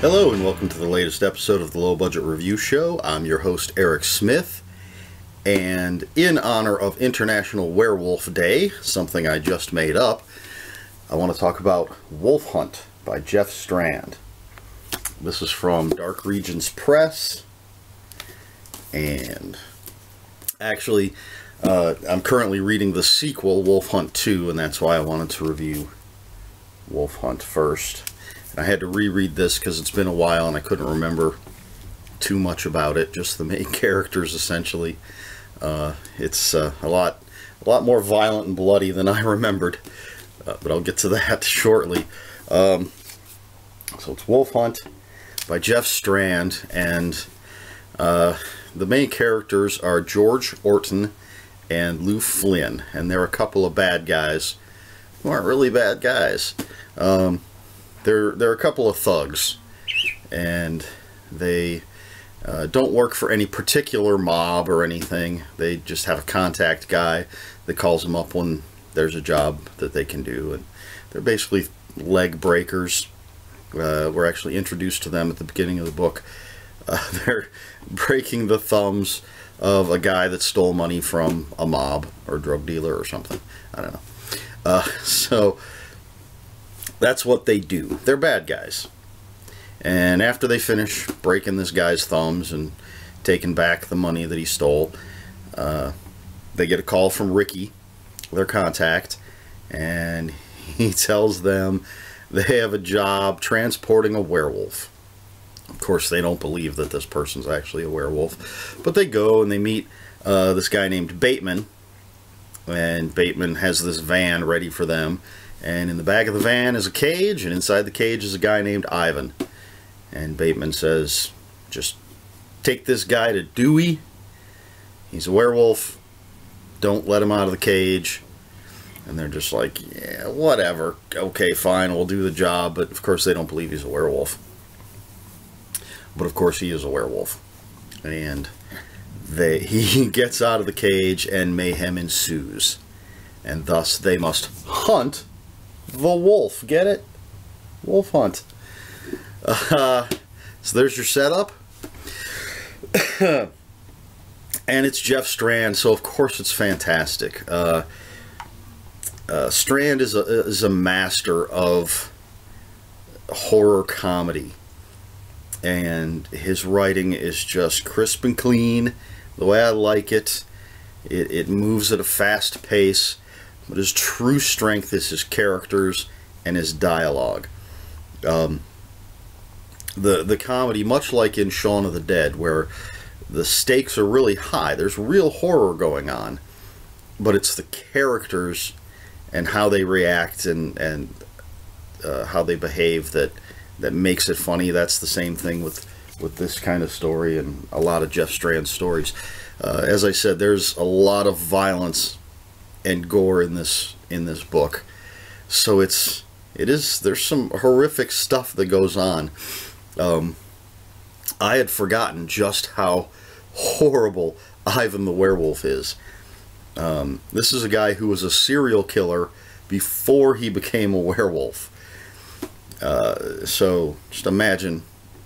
Hello and welcome to the latest episode of the Low Budget Review Show. I'm your host Eric Smith, and in honor of International Werewolf Day, something I just made up, I want to talk about Wolf Hunt by Jeff Strand. This is from Dark Regions Press, and actually I'm currently reading the sequel, Wolf Hunt 2, and that's why I wanted to review Wolf Hunt first. I had to reread this because it's been a while and I couldn't remember too much about it, just the main characters essentially. It's a lot more violent and bloody than I remembered, but I'll get to that shortly. So it's Wolf Hunt by Jeff Strand, and the main characters are George Orton and Lou Flynn, and they're a couple of bad guys who aren't really bad guys. They're a couple of thugs, and they don't work for any particular mob or anything. They just have a contact guy that calls them up when there's a job that they can do, and they're basically leg breakers. We're actually introduced to them at the beginning of the book. They're breaking the thumbs of a guy that stole money from a mob or drug dealer or something. I don't know. So that's what they do. They're bad guys. And after they finish breaking this guy's thumbs and taking back the money that he stole, they get a call from Ricky, their contact, and he tells them they have a job transporting a werewolf. Of course, they don't believe that this person's actually a werewolf, but they go and they meet this guy named Bateman, and Bateman has this van ready for them. And in the back of the van is a cage, and inside the cage is a guy named Ivan. And Bateman says, just take this guy to Dewey. He's a werewolf. Don't let him out of the cage. And they're just like, yeah, whatever. Okay, fine, we'll do the job. But of course they don't believe he's a werewolf. But of course he is a werewolf. And he gets out of the cage and mayhem ensues. And thus they must hunt the wolf. Get it? Wolf Hunt. So there's your setup. And it's Jeff Strand, so of course it's fantastic. Strand is a master of horror comedy, and his writing is just crisp and clean, the way I like it. It moves at a fast pace, but his true strength is his characters and his dialogue. The comedy, much like in Shaun of the Dead, where the stakes are really high, there's real horror going on, but it's the characters and how they react and how they behave that makes it funny. That's the same thing with this kind of story and a lot of Jeff Strand's stories. As I said, there's a lot of violence and gore in this book, so there's some horrific stuff that goes on. I had forgotten just how horrible Ivan the werewolf is. This is a guy who was a serial killer before he became a werewolf. So just imagine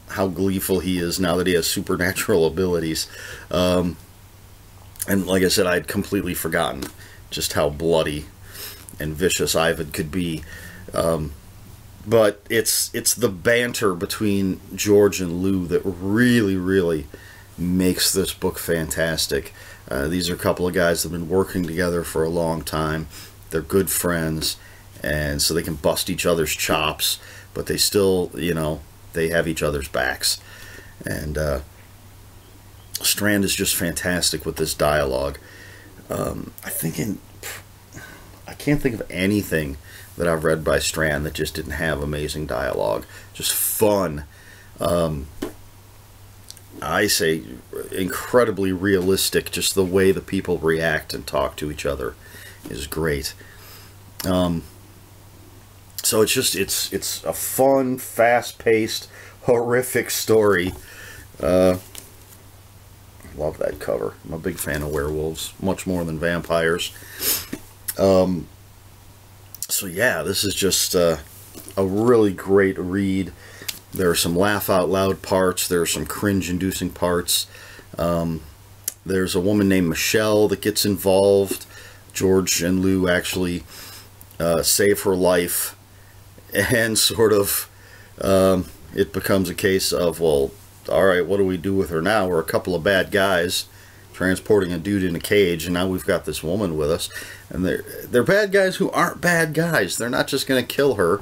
how gleeful he is now that he has supernatural abilities. And like I said, I had completely forgotten just how bloody and vicious Ivan could be. But it's the banter between George and Lou that really makes this book fantastic. These are a couple of guys that have been working together for a long time. They're good friends, and so they can bust each other's chops, but they still, they have each other's backs. And Strand is just fantastic with this dialogue. I can't think of anything that I've read by Strand that just didn't have amazing dialogue. Just fun. I say incredibly realistic. Just the way the people react and talk to each other is great. So it's a fun, fast-paced, horrific story. Love that cover. I'm a big fan of werewolves, much more than vampires. So yeah, this is just a really great read. There are some laugh out loud parts. There are some cringe inducing parts. There's a woman named Michelle that gets involved. George and Lou actually save her life, and sort of it becomes a case of, well, alright, what do we do with her now? We're a couple of bad guys transporting a dude in a cage, and now we've got this woman with us, and they're bad guys who aren't bad guys. They're not just going to kill her,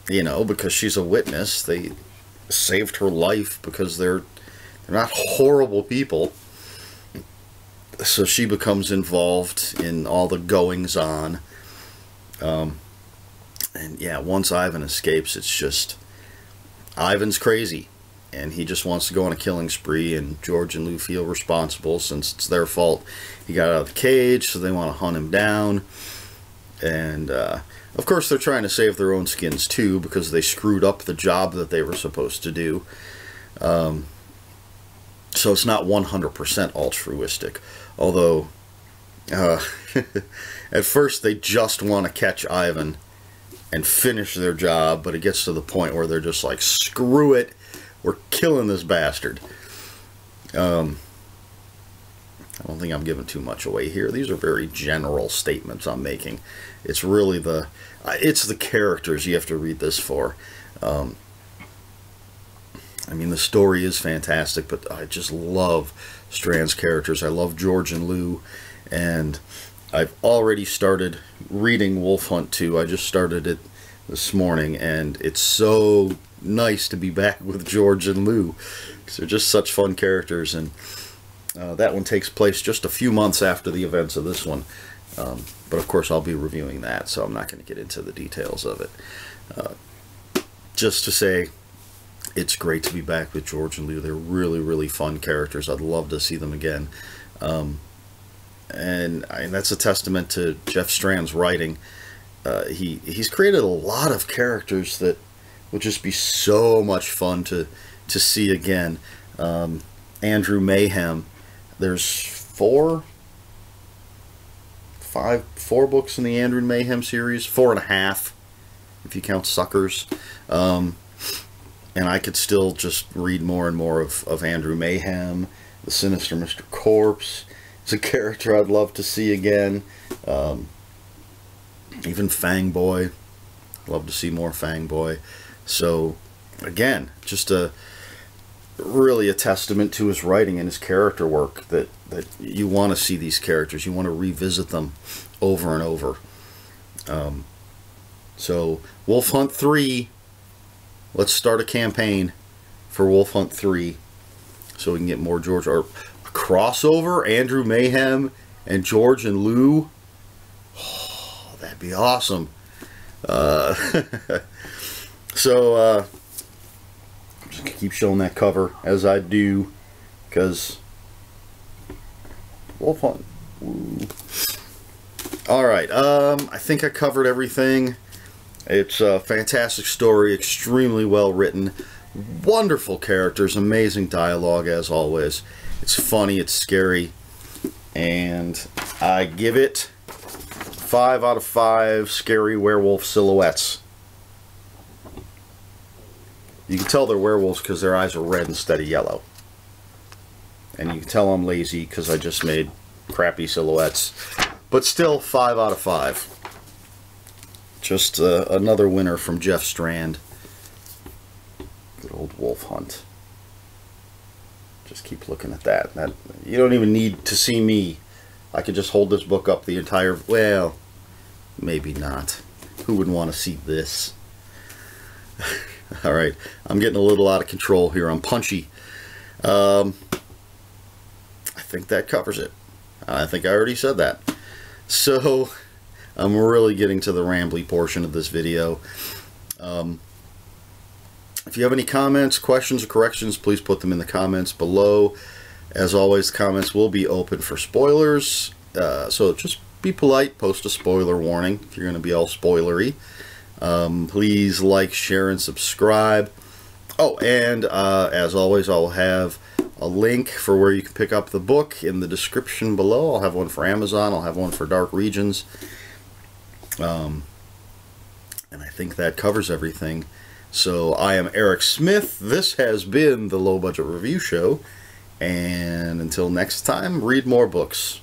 you know, because she's a witness. They saved her life because they're not horrible people. So she becomes involved in all the goings on, and yeah, once Ivan escapes, it's just, Ivan's crazy, and he just wants to go on a killing spree, and George and Lou feel responsible since it's their fault he got out of the cage, so they want to hunt him down. And of course they're trying to save their own skins too, because they screwed up the job that they were supposed to do. So it's not 100% altruistic, although at first they just want to catch Ivan and finish their job, but it gets to the point where they're just like, screw it, we're killing this bastard. I don't think I'm giving too much away here. These are very general statements I'm making. It's really it's the characters you have to read this for. I mean, the story is fantastic, but I just love Strand's characters. I love George and Lou, and I've already started reading Wolf Hunt 2. I just started it this morning, and it's so nice to be back with George and Lou, because they're just such fun characters. And that one takes place just a few months after the events of this one. But of course I'll be reviewing that, so I'm not going to get into the details of it. Just to say, it's great to be back with George and Lou. They're really, really fun characters. I'd love to see them again. And that's a testament to Jeff Strand's writing. He's created a lot of characters that would just be so much fun to see again. Andrew Mayhem. There's four books in the Andrew Mayhem series. 4.5 if you count Suckers. And I could still just read more and more of Andrew Mayhem. The Sinister Mr. Corpse is a character I'd love to see again. Even Fangboy. Love to see more Fangboy. So, again, just really a testament to his writing and his character work, that you want to see these characters. You want to revisit them over and over. So, Wolf Hunt 3... Let's start a campaign for Wolf Hunt 3 so we can get more George, or a crossover, Andrew Mayhem and George and Lou. Oh, that'd be awesome. So, I'm just going to keep showing that cover as I do, because Wolf Hunt. Alright, I think I covered everything. It's a fantastic story, extremely well written, wonderful characters, amazing dialogue as always. It's funny, it's scary, and I give it 5 out of 5 scary werewolf silhouettes. You can tell they're werewolves because their eyes are red instead of yellow. And you can tell I'm lazy because I just made crappy silhouettes. But still, 5 out of 5. Just another winner from Jeff Strand. Good old Wolf Hunt. Just keep looking at that. You don't even need to see me. I could just hold this book up the entire... Well, maybe not. Who would want to see this? Alright, I'm getting a little out of control here. I'm punchy. I think that covers it. I think I already said that. So... I'm really getting to the rambly portion of this video. If you have any comments, questions, or corrections, please put them in the comments below. As always, the comments will be open for spoilers. So just be polite, post a spoiler warning if you're going to be all spoilery. Please like, share, and subscribe. Oh, and as always, I'll have a link for where you can pick up the book in the description below. I'll have one for Amazon. I'll have one for Dark Regions. And I think that covers everything. So I am Eric Smith. This has been the Low Budget Review Show. And until next time, read more books.